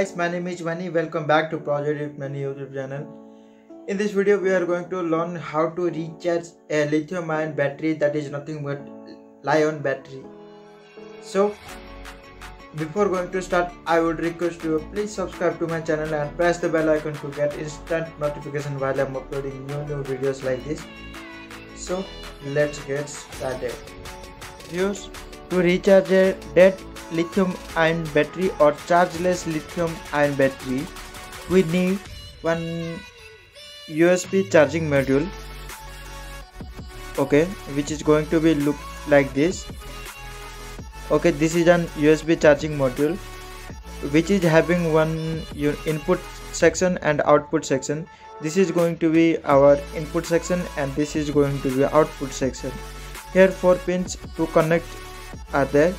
guys, my name is Mani. Welcome back to Project with Mani YouTube channel. In this video we are going to learn how to recharge a lithium ion battery, that is nothing but Li-ion battery. So before going to start, I would request you please subscribe to my channel and press the bell icon to get instant notification while I'm uploading new videos like this. So let's get started. Use to recharge a dead lithium ion battery or chargeless lithium ion battery, we need one USB charging module, okay, which is going to be look like this. Okay, this is an USB charging module which is having one input section and output section. This is going to be our input section and this is going to be output section. Here 4 pins to connect are there,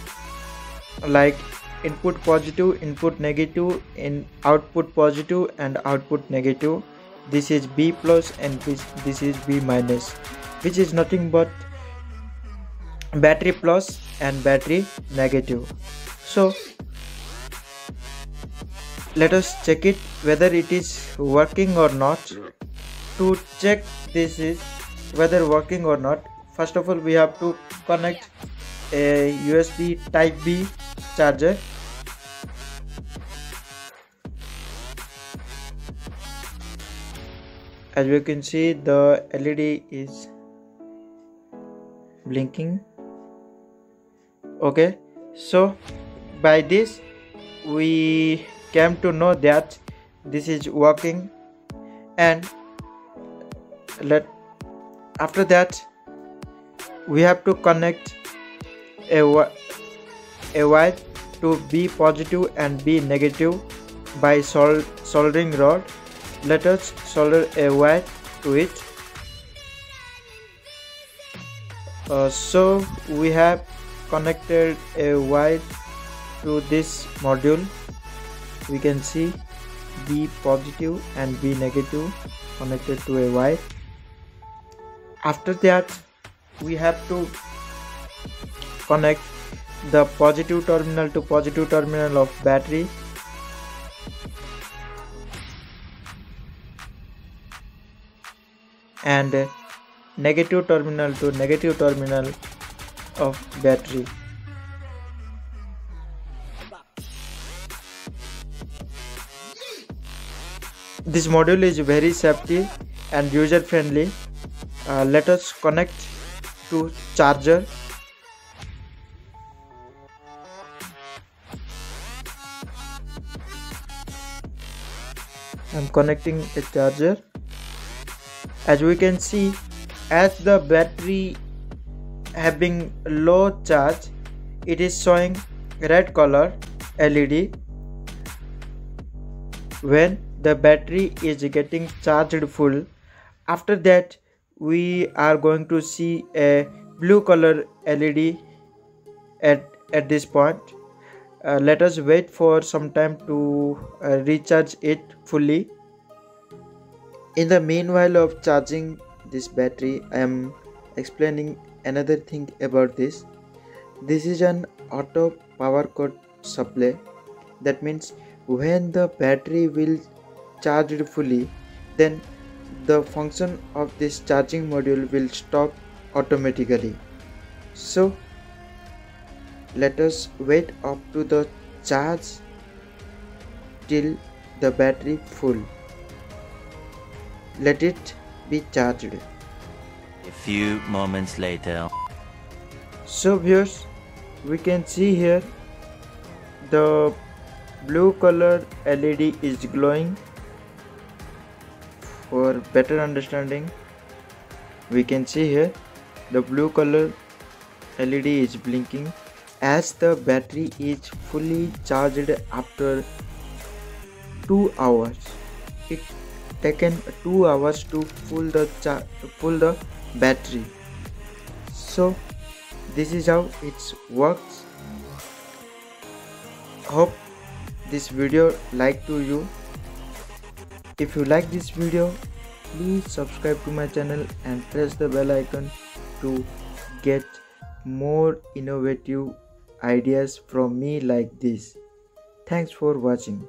like input positive, input negative, in output positive and output negative. This is B plus and this is B minus, which is nothing but battery plus and battery negative. So let us check it whether it is working or not. To check this is whether working or not, first of all we have to connect a USB type B charger. As you can see, the LED is blinking. Okay, so by this we came to know that this is working, and after that we have to connect a wire to B positive and B negative by soldering rod. Let us solder a wire to it. So we have connected a wire to this module. We can see B positive and B negative connected to a wire. After that we have to connect the positive terminal to positive terminal of battery, and negative terminal to negative terminal of battery. This module is very safety and user friendly. Let us connect to charger. I'm connecting a charger. As we can see, as the battery having low charge, it is showing red color LED. When the battery is getting charged full, after that we are going to see a blue color LED at this point. Let us wait for some time to recharge it fully. In the meanwhile of charging this battery, I am explaining another thing about this. This is an auto power cord supply. That means when the battery will charge it fully, then the function of this charging module will stop automatically. So let us wait up to the charge till the battery full. Let it be charged. A few moments later. So viewers, we can see here the blue color LED is glowing. For better understanding, we can see here the blue color LED is blinking as the battery is fully charged after 2 hours. It taken 2 hours to full the battery. So this is how it works. Hope this video like to you. If you like this video, please subscribe to my channel and press the bell icon to get more innovative ideas from me like this. Thanks for watching.